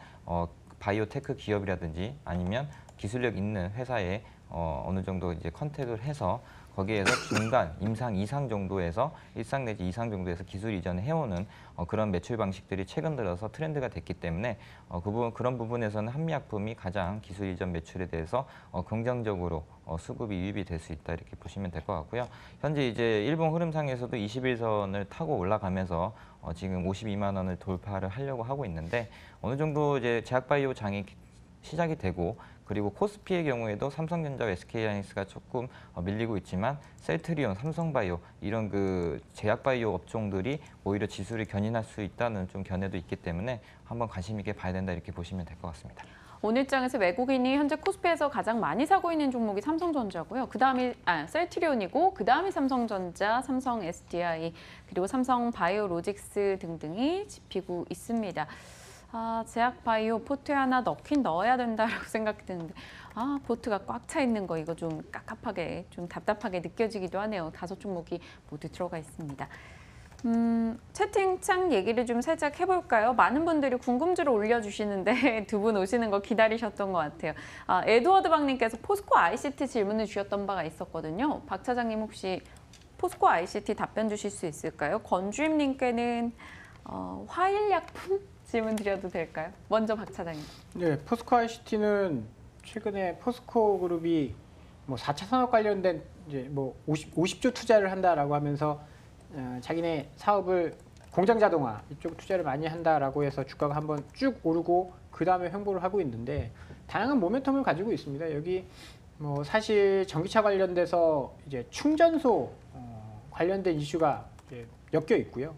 바이오테크 기업이라든지 아니면 기술력 있는 회사에 어느 정도 이제 컨택을 해서 거기에서 중간, 임상 이상 정도에서 일상 내지 이상 정도에서 기술 이전을 해오는 그런 매출 방식들이 최근 들어서 트렌드가 됐기 때문에 그런 부분에서는 한미약품이 가장 기술 이전 매출에 대해서 긍정적으로 수급이 유입이 될 수 있다 이렇게 보시면 될 것 같고요. 현재 이제 일본 흐름상에서도 21선을 타고 올라가면서 지금 52만 원을 돌파를 하려고 하고 있는데 어느 정도 이제 제약바이오 장이 시작이 되고 그리고 코스피의 경우에도 삼성전자와 SK하이닉스가 조금 밀리고 있지만 셀트리온, 삼성바이오 이런 그 제약바이오 업종들이 오히려 지수를 견인할 수 있다는 좀 견해도 있기 때문에 한번 관심 있게 봐야 된다 이렇게 보시면 될 것 같습니다. 오늘장에서 외국인이 현재 코스피에서 가장 많이 사고 있는 종목이 삼성전자고요. 그다음이 셀트리온이고 그다음이 삼성전자, 삼성 SDI 그리고 삼성 바이오로직스 등등이 집히고 있습니다. 제약바이오 포트에 하나 넣긴 넣어야 된다라고 생각되는데 포트가 꽉 차 있는 거 이거 좀 깝깝하게 좀 답답하게 느껴지기도 하네요. 5종목이 모두 들어가 있습니다. 채팅창 얘기를 좀 살짝 해볼까요? 많은 분들이 궁금증을 올려주시는데 두 분 오시는 거 기다리셨던 것 같아요. 에드워드 박님께서 포스코 ICT 질문을 주셨던 바가 있었거든요. 박 차장님 혹시 포스코 ICT 답변 주실 수 있을까요? 권주임님께는 화일약품 질문 드려도 될까요? 먼저 박 차장님. 네, 포스코 ICT는 최근에 포스코 그룹이 뭐 4차 산업 관련된 이제 뭐 50조 투자를 한다라고 하면서 자기네 사업을 공장 자동화 이쪽 투자를 많이 한다라고 해서 주가가 한번 쭉 오르고 그 다음에 횡보를 하고 있는데 다양한 모멘텀을 가지고 있습니다. 여기 뭐 사실 전기차 관련돼서 이제 충전소 관련된 이슈가 이제 엮여 있고요.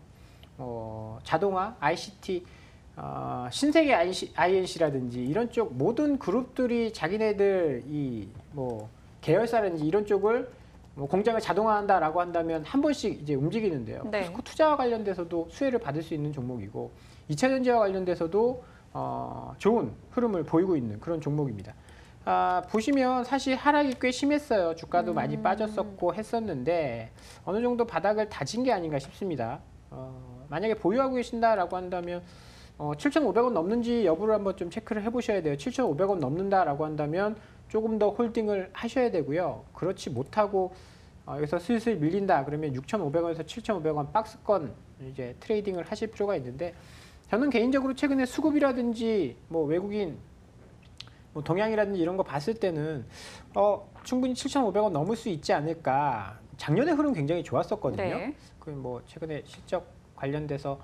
자동화, ICT, 신세계 INC라든지 이런 쪽 모든 그룹들이 자기네들 이 뭐 계열사라든지 이런 쪽을 뭐 공장을 자동화한다라고 한다면 한 번씩 이제 움직이는데요. 네. 포스코 투자와 관련돼서도 수혜를 받을 수 있는 종목이고 2차 전지와 관련돼서도 좋은 흐름을 보이고 있는 그런 종목입니다. 보시면 사실 하락이 꽤 심했어요. 주가도 많이 빠졌었고 했었는데 어느 정도 바닥을 다진 게 아닌가 싶습니다. 만약에 보유하고 계신다라고 한다면 7,500원 넘는지 여부를 한번 좀 체크를 해보셔야 돼요. 7,500원 넘는다라고 한다면 조금 더 홀딩을 하셔야 되고요. 그렇지 못하고 여기서 슬슬 밀린다 그러면 6,500원에서 7,500원 박스권 이제 트레이딩을 하실 필요가 있는데 저는 개인적으로 최근에 수급이라든지 뭐 외국인 뭐 동향이라든지 이런 거 봤을 때는 충분히 7,500원 넘을 수 있지 않을까. 작년의 흐름 굉장히 좋았었거든요. 네. 그 뭐 최근에 실적 관련돼서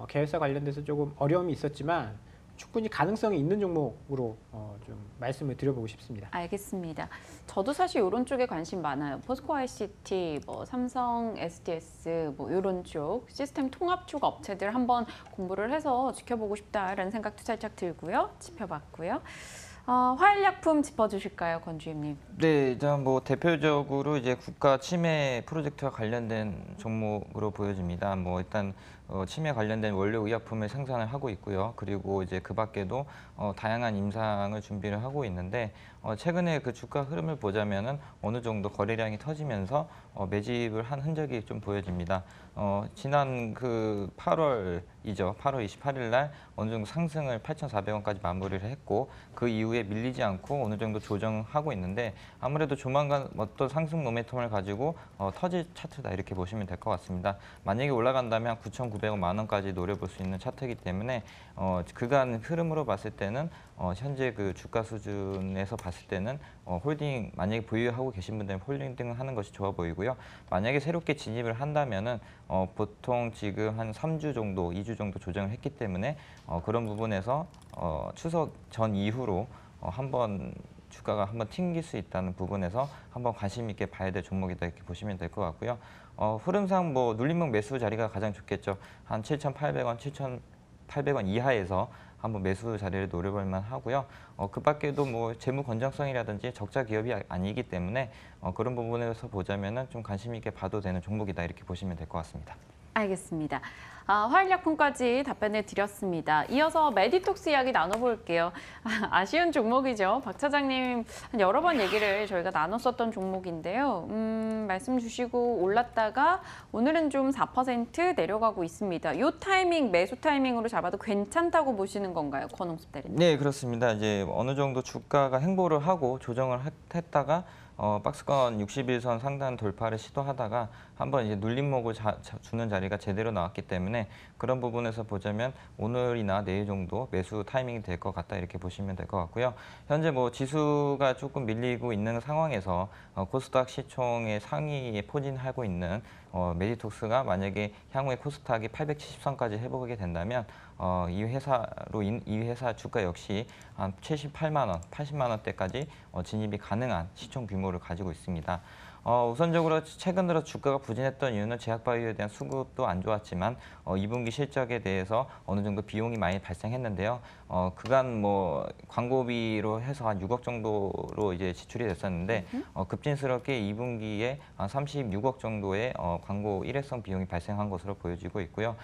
계열사 관련돼서 조금 어려움이 있었지만 충분히 가능성이 있는 종목으로 좀 말씀을 드려보고 싶습니다. 알겠습니다. 저도 사실 이런 쪽에 관심 많아요. 포스코 ICT, 뭐 삼성 SDS 뭐 이런 쪽 시스템 통합 쪽 업체들 한번 공부를 해서 지켜보고 싶다라는 생각도 살짝 들고요. 짚어봤고요. 화일약품 짚어주실까요, 권주임님? 네, 일단 뭐 대표적으로 이제 국가 치매 프로젝트와 관련된 종목으로 보여집니다. 뭐 일단 치매 관련된 원료 의약품을 생산을 하고 있고요. 그리고 이제 그 밖에도 다양한 임상을 준비를 하고 있는데 최근에 그 주가 흐름을 보자면은 어느 정도 거래량이 터지면서 매집을 한 흔적이 좀 보여집니다. 지난 그 8월이죠. 8월 28일 날 어느 정도 상승을 8,400원까지 마무리를 했고 그 이후에 밀리지 않고 어느 정도 조정하고 있는데 아무래도 조만간 어떤 상승 모멘텀을 가지고 터질 차트다 이렇게 보시면 될 것 같습니다. 만약에 올라간다면 9,900원 만 원까지 노려볼 수 있는 차트이기 때문에 그간 흐름으로 봤을 때는 현재 그 주가 수준에서 봤을 때는 홀딩 만약에 보유하고 계신 분들은 홀딩을 하는 것이 좋아 보이고요. 만약에 새롭게 진입을 한다면은 보통 지금 한 3주 정도, 2주 정도 조정을 했기 때문에 그런 부분에서 추석 전 이후로 한번 주가가 한번 튕길 수 있다는 부분에서 한번 관심 있게 봐야 될 종목이다 이렇게 보시면 될 것 같고요. 흐름상 뭐 눌림목 매수 자리가 가장 좋겠죠. 한 7,800원, 7,800원 이하에서 한번 매수 자리를 노려볼 만하고요. 그 밖에도 뭐 재무 건전성이라든지 적자 기업이 아니기 때문에 그런 부분에서 보자면은 좀 관심 있게 봐도 되는 종목이다 이렇게 보시면 될 것 같습니다. 알겠습니다. 화일약품까지 답변을 드렸습니다. 이어서 메디톡스 이야기 나눠볼게요. 아쉬운 종목이죠. 박 차장님 여러 번 얘기를 저희가 나눴었던 종목인데요. 말씀 주시고 올랐다가 오늘은 좀 4% 내려가고 있습니다. 이 타이밍, 매수 타이밍으로 잡아도 괜찮다고 보시는 건가요, 권홍섭 대리님? 네, 그렇습니다. 이제 어느 정도 주가가 횡보를 하고 조정을 했다가 박스권 61선 상단 돌파를 시도하다가 한번 이제 눌림목을 주는 자리가 제대로 나왔기 때문에 그런 부분에서 보자면 오늘이나 내일 정도 매수 타이밍이 될 것 같다 이렇게 보시면 될 것 같고요. 현재 뭐 지수가 조금 밀리고 있는 상황에서 코스닥 시총의 상위에 포진하고 있는 메디톡스가 만약에 향후에 코스닥이 870선까지 회복하게 된다면 이 회사 주가 역시 한 78만 원, 80만 원대까지 진입이 가능한 시총 규모를 가지고 있습니다. 우선적으로 최근 들어 주가가 부진했던 이유는 제약바이오에 대한 수급도 안 좋았지만 2분기 실적에 대해서 어느 정도 비용이 많이 발생했는데요. 그간 뭐 광고비로 해서 한 6억 정도로 이제 지출이 됐었는데 급진스럽게 2분기에 한 36억 정도의 광고 일회성 비용이 발생한 것으로 보여지고 있고요.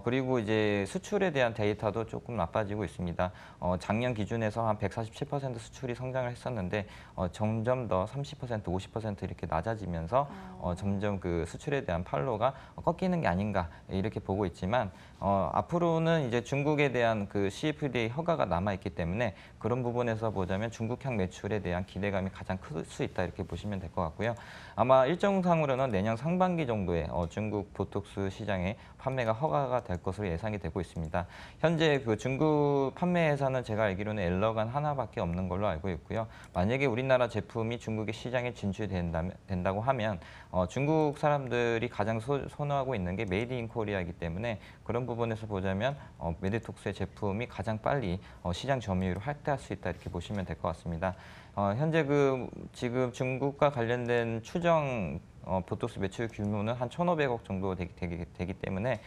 그리고 이제 수출에 대한 데이터도 조금 나빠지고 있습니다. 작년 기준에서 한 147% 수출이 성장을 했었는데 점점 더 30%, 50% 이렇게 낮아지면서 점점 그 수출에 대한 팔로가 꺾이는 게 아닌가 이렇게 보고 있지만 앞으로는 이제 중국에 대한 그 CFDA 허가가 남아 있기 때문에 그런 부분에서 보자면 중국향 매출에 대한 기대감이 가장 클 수 있다 이렇게 보시면 될 것 같고요. 아마 일정상으로는 내년 상반기 정도에 중국 보톡스 시장에 판매가 허가가 될 것으로 예상이 되고 있습니다. 현재 그 중국 판매 회사는 제가 알기로는 엘러간 하나밖에 없는 걸로 알고 있고요. 만약에 우리나라 제품이 중국의 시장에 진출된다고 하면 중국 사람들이 가장 선호하고 있는 게 메이드 인 코리아이기 때문에 그런 부분에서 보자면 메디톡스의 제품이 가장 빨리 시장 점유율을 확대할 수 있다 이렇게 보시면 될 것 같습니다. 현재 지금 중국과 관련된 추정 보톡스 매출 규모는 한 1,500억 정도 되기 때문에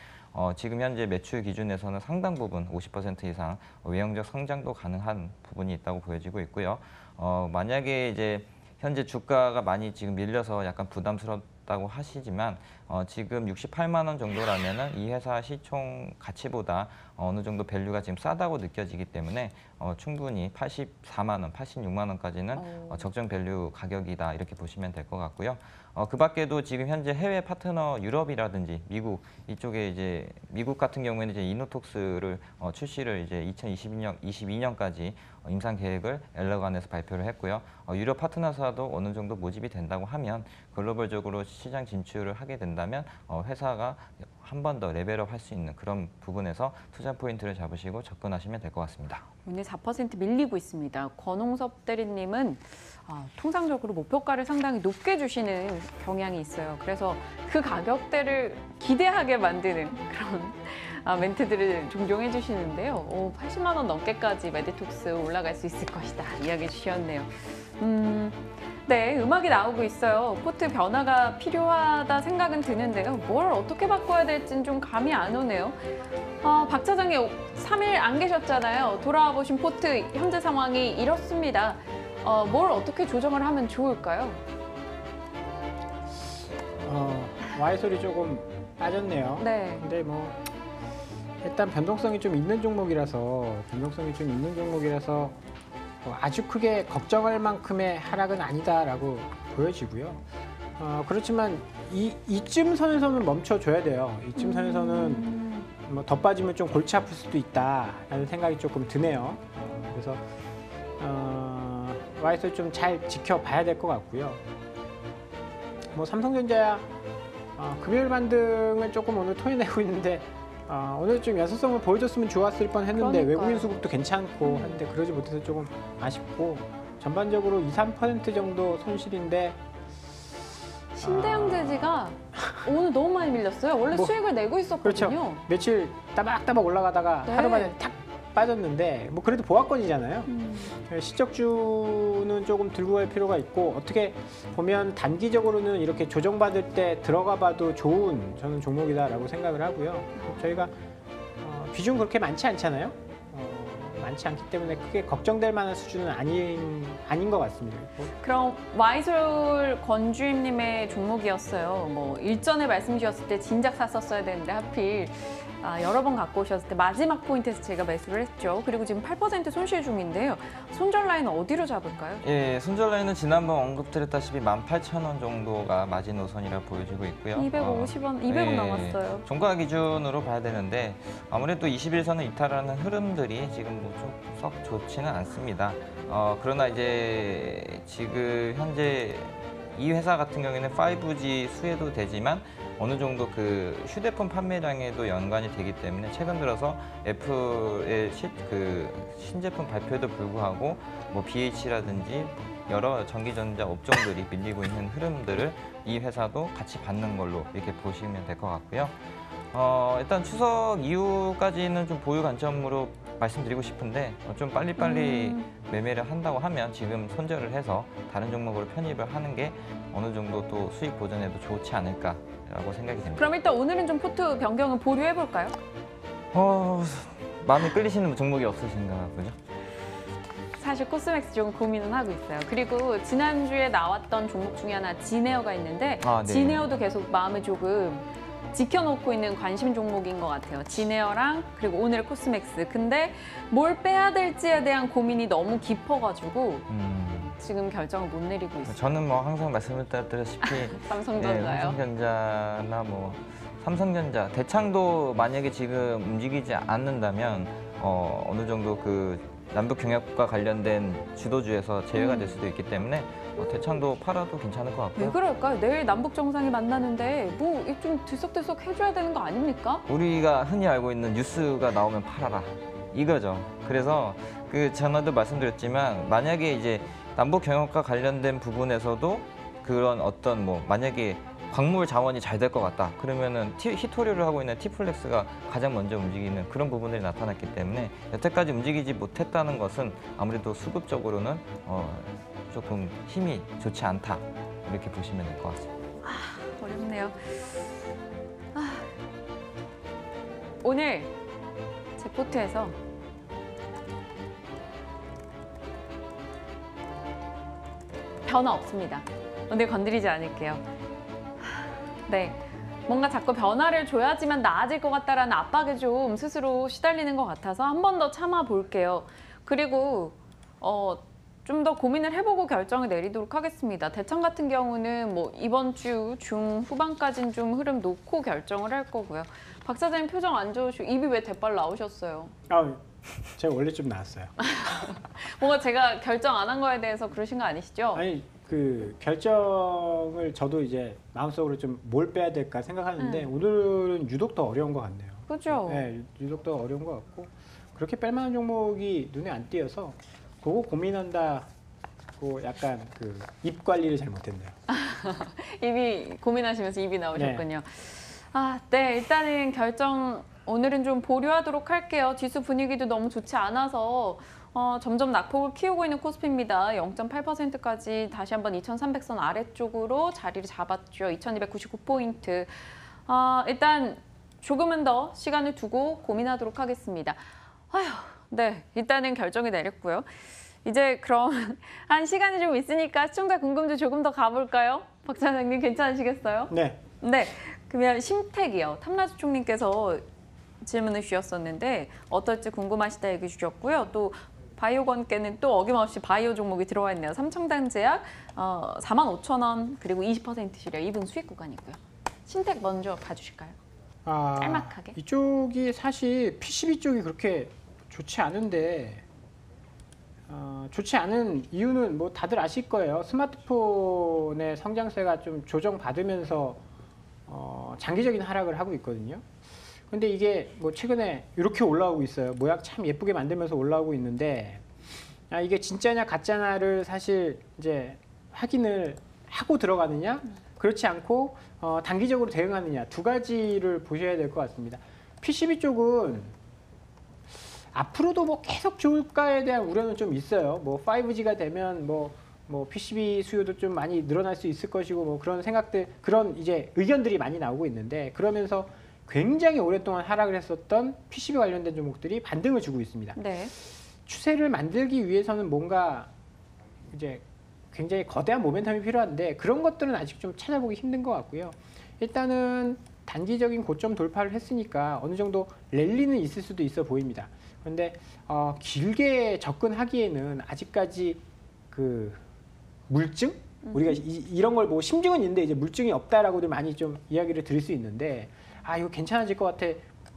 지금 현재 매출 기준에서는 상당 부분 50% 이상 외형적 성장도 가능한 부분이 있다고 보여지고 있고요. 만약에 이제 현재 주가가 많이 지금 밀려서 약간 부담스럽다고 하시지만 지금 68만 원 정도라면은 이 회사 시총 가치보다 어느 정도 밸류가 지금 싸다고 느껴지기 때문에 충분히 84만 원, 86만 원까지는 적정 밸류 가격이다 이렇게 보시면 될 것 같고요. 그 밖에도 지금 현재 해외 파트너 유럽이라든지 미국 이쪽에 이제 미국 같은 경우에는 이제 이노톡스를 출시를 이제 2022년까지 임상 계획을 엘러간에서 발표를 했고요. 유럽 파트너사도 어느 정도 모집이 된다고 하면 글로벌적으로 시장 진출을 하게 된다면 회사가 한 번 더 레벨업 할 수 있는 그런 부분에서 투자 포인트를 잡으시고 접근하시면 될 것 같습니다. 오늘 4% 밀리고 있습니다. 권홍섭 대리님은 통상적으로 목표가를 상당히 높게 주시는 경향이 있어요. 그래서 그 가격대를 기대하게 만드는 그런 멘트들을 종종 해주시는데요. 80만 원 넘게까지 메디톡스 올라갈 수 있을 것이다 이야기 주셨네요. 네, 음악이 나오고 있어요. 포트 변화가 필요하다 생각은 드는데요. 뭘 어떻게 바꿔야 될지는 좀 감이 안 오네요. 박 차장이 3일 안 계셨잖아요. 돌아와 보신 포트 현재 상황이 이렇습니다. 뭘 어떻게 조정을 하면 좋을까요? 와이솔이 조금 빠졌네요. 네. 근데 뭐 일단 변동성이 좀 있는 종목이라서 아주 크게 걱정할 만큼의 하락은 아니다라고 보여지고요. 그렇지만 이쯤 선에서는 멈춰줘야 돼요. 이쯤 선에서는 뭐 더 빠지면 좀 골치 아플 수도 있다라는 생각이 조금 드네요. 그래서 와이솔 좀 잘 지켜봐야 될 것 같고요. 뭐 삼성전자야 금요일 반등을 조금 오늘 토해내고 있는데 오늘 좀 연속성을 보여줬으면 좋았을 뻔했는데 외국인 수급도 괜찮고 하는데 그러지 못해서 조금 아쉽고 전반적으로 2~3% 정도 손실인데 신대영제지가 오늘 너무 많이 밀렸어요. 원래 수익을 내고 있었거든요. 그렇죠. 며칠 따박따박 올라가다가 하루 만에 탁 빠졌는데 뭐 그래도 보합권이잖아요. 실적주는 조금 들고 갈 필요가 있고 어떻게 보면 단기적으로는 이렇게 조정받을 때 들어가 봐도 좋은 저는 종목이다라고 생각을 하고요. 저희가 비중 그렇게 많지 않잖아요. 많지 않기 때문에 크게 걱정될 만한 수준은 아닌 것 같습니다. 그럼 와이솔 권주임님의 종목이었어요. 뭐 일전에 말씀 주셨을 때 진작 샀었어야 되는데 하필 여러 번 갖고 오셨을 때 마지막 포인트에서 제가 매수를 했죠. 그리고 지금 8% 손실 중인데요. 손절 라인은 어디로 잡을까요? 예, 손절 라인은 지난번 언급드렸다시피 18,000원 정도가 마지노선이라 보여지고 있고요. 250원, 200원 예, 남았어요. 종가 기준으로 봐야 되는데 아무래도 21선을 이탈하는 흐름들이 지금 뭐 썩 좋지는 않습니다. 그러나 이제 지금 현재 이 회사 같은 경우에는 5G 수혜도 되지만 어느 정도 그 휴대폰 판매량에도 연관이 되기 때문에 최근 들어서 애플의 신제품 발표에도 불구하고 뭐 BH라든지 여러 전기전자 업종들이 밀리고 있는 흐름들을 이 회사도 같이 받는 걸로 이렇게 보시면 될 것 같고요. 일단 추석 이후까지는 좀 보유 관점으로 말씀드리고 싶은데 좀 빨리빨리 매매를 한다고 하면 지금 손절을 해서 다른 종목으로 편입을 하는 게 어느 정도 또 수익 보전에도 좋지 않을까라고 생각이 됩니다. 그럼 일단 오늘은 좀 포트 변경을 보류해 볼까요? 마음이 끌리시는 종목이 없으신가 보죠? 사실 코스맥스 좀 고민은 하고 있어요. 그리고 지난주에 나왔던 종목 중에 하나 지네어가 있는데 네. 지네어도 계속 마음을 조금 지켜놓고 있는 관심 종목인 것 같아요. 지네어랑 그리고 오늘 코스맥스. 근데 뭘 빼야 될지에 대한 고민이 너무 깊어가지고 지금 결정을 못 내리고 있어요. 저는 뭐 항상 말씀을 드렸다시피 삼성전자요? 삼성전자나 뭐 삼성전자, 대창도 만약에 지금 움직이지 않는다면 어느 정도 그 남북 경협과 관련된 주도주에서 제외가 될 수도 있기 때문에 대창도 팔아도 괜찮을 것 같고요. 왜 그럴까요? 내일 남북 정상이 만나는데 뭐 좀 들썩들썩 해줘야 되는 거 아닙니까? 우리가 흔히 알고 있는 뉴스가 나오면 팔아라 이거죠. 그래서 그 전에도 말씀드렸지만 만약에 이제 남북 경협과 관련된 부분에서도 그런 어떤 뭐 만약에 광물 자원이 잘 될 것 같다. 그러면은 히토류를 하고 있는 티플렉스가 가장 먼저 움직이는 그런 부분들이 나타났기 때문에 여태까지 움직이지 못했다는 것은 아무래도 수급적으로는 조금 힘이 좋지 않다. 이렇게 보시면 될 것 같습니다. 어렵네요. 오늘 제 포트에서 변화 없습니다. 오늘 건드리지 않을게요. 네, 뭔가 자꾸 변화를 줘야지만 나아질 것 같다라는 압박에 좀 스스로 시달리는 것 같아서 한 번 더 참아볼게요. 그리고 좀 더 고민을 해보고 결정을 내리도록 하겠습니다. 대창 같은 경우는 뭐 이번 주 중후반까지는 좀 흐름 놓고 결정을 할 거고요. 박 사장님 표정 안 좋으시고 입이 왜 대빨 나오셨어요? 제가 원래 좀 나왔어요. 뭔가 제가 결정 안 한 거에 대해서 그러신 거 아니시죠? 아니 그 결정을 저도 이제 마음속으로 좀 뭘 빼야 될까 생각하는데 오늘은 유독 더 어려운 것 같네요. 그죠? 네, 유독 더 어려운 것 같고 그렇게 뺄 만한 종목이 눈에 안 띄어서 그거 고민한다. 약간 그 입 관리를 잘못했네요. 입이 고민하시면서 입이 나오셨군요. 네, 일단은 결정 오늘은 좀 보류하도록 할게요. 지수 분위기도 너무 좋지 않아서 점점 낙폭을 키우고 있는 코스피입니다. 0.8%까지 다시 한번 2,300선 아래쪽으로 자리를 잡았죠. 2,299포인트. 일단 조금은 더 시간을 두고 고민하도록 하겠습니다. 네, 일단은 결정이 내렸고요. 이제 그럼 한 시간이 좀 있으니까 시청자 궁금증 조금 더 가볼까요? 박 차장님 괜찮으시겠어요? 네. 네, 그러면 심택이요. 탐라주 총님께서 질문을 주셨었는데 어떨지 궁금하시다 얘기 주셨고요. 또 바이오건께는 또 어김없이 바이오 종목이 들어와 있네요. 삼청단제약 45,000원 그리고 20% 실현 이분 수익 구간이고요. 심택 먼저 봐주실까요? 짤막하게. 이쪽이 사실 PCB 쪽이 그렇게 좋지 않은데 좋지 않은 이유는 뭐 다들 아실 거예요. 스마트폰의 성장세가 좀 조정받으면서 장기적인 하락을 하고 있거든요. 근데 이게 뭐 최근에 이렇게 올라오고 있어요. 모양 참 예쁘게 만들면서 올라오고 있는데 이게 진짜냐 가짜냐를 사실 이제 확인을 하고 들어가느냐 그렇지 않고 단기적으로 대응하느냐 두 가지를 보셔야 될 것 같습니다. PCB 쪽은 앞으로도 뭐 계속 좋을까에 대한 우려는 좀 있어요. 뭐 5G가 되면 뭐 PCB 수요도 좀 많이 늘어날 수 있을 것이고 뭐 그런 생각들 그런 이제 의견들이 많이 나오고 있는데 그러면서 굉장히 오랫동안 하락을 했었던 PCB 관련된 종목들이 반등을 주고 있습니다. 네. 추세를 만들기 위해서는 뭔가 이제 굉장히 거대한 모멘텀이 필요한데 그런 것들은 아직 좀 찾아보기 힘든 것 같고요. 일단은 단기적인 고점 돌파를 했으니까 어느 정도 랠리는 있을 수도 있어 보입니다. 그런데 길게 접근하기에는 아직까지 그 물증? 우리가 이런 걸 보고 심증은 있는데 이제 물증이 없다라고들 많이 좀 이야기를 드릴 수 있는데 이거 괜찮아질 것 같아.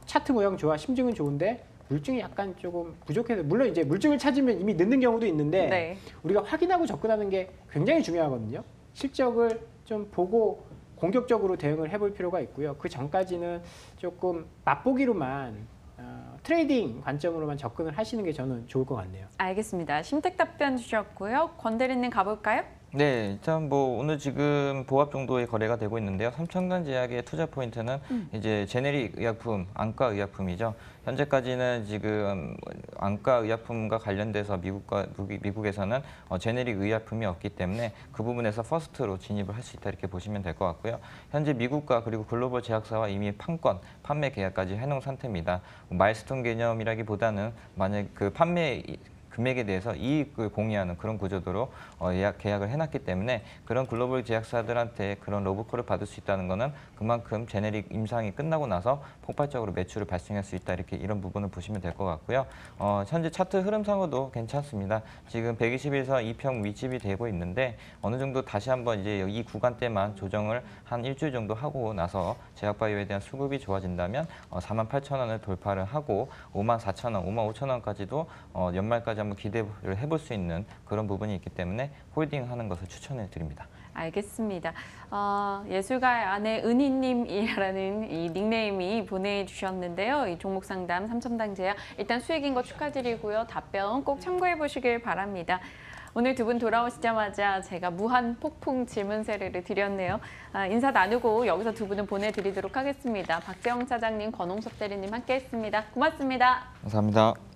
차트 모양 좋아. 심증은 좋은데 물증이 약간 조금 부족해서 물론 이제 물증을 찾으면 이미 늦는 경우도 있는데 네. 우리가 확인하고 접근하는 게 굉장히 중요하거든요. 실적을 좀 보고 공격적으로 대응을 해볼 필요가 있고요. 그 전까지는 조금 맛보기로만 트레이딩 관점으로만 접근을 하시는 게 저는 좋을 것 같네요. 알겠습니다. 심택 답변 주셨고요. 권 대리님 가볼까요? 네, 일단 뭐 오늘 지금 보합 정도의 거래가 되고 있는데요. 삼천간 제약의 투자 포인트는 이제 제네릭 의약품, 안과 의약품이죠. 현재까지는 지금 안과 의약품과 관련돼서 미국에서는 제네릭 의약품이 없기 때문에 그 부분에서 퍼스트로 진입을 할 수 있다 이렇게 보시면 될 것 같고요. 현재 미국과 그리고 글로벌 제약사와 이미 판권, 판매 계약까지 해놓은 상태입니다. 마일스톤 개념이라기보다는 만약 그 판매 금액에 대해서 이익을 공유하는 그런 구조도로 계약을 해놨기 때문에 그런 글로벌 제약사들한테 그런 로브콜을 받을 수 있다는 것은 그만큼 제네릭 임상이 끝나고 나서 폭발적으로 매출을 발생할 수 있다 이렇게 이런 부분을 보시면 될 것 같고요. 현재 차트 흐름상으로도 괜찮습니다. 지금 120에서 2평 윗집이 되고 있는데 어느 정도 다시 한번 이제 이 구간대만 조정을 한 일주일 정도 하고 나서 제약바이오에 대한 수급이 좋아진다면 48,000원을 돌파를 하고 54,000원, 55,000원까지도 연말까지 한번 기대를 해볼 수 있는 그런 부분이 있기 때문에 홀딩하는 것을 추천해 드립니다. 알겠습니다. 예술가의 아내 은희님이라는 이 닉네임이 보내주셨는데요. 이 종목 상담 삼천당 제약 일단 수익인 거 축하드리고요. 답변 꼭 참고해 보시길 바랍니다. 오늘 두 분 돌아오시자마자 제가 무한 폭풍 질문 세례를 드렸네요. 인사 나누고 여기서 두 분은 보내드리도록 하겠습니다. 박재영 차장님, 권홍섭 대리님 함께했습니다. 고맙습니다. 감사합니다.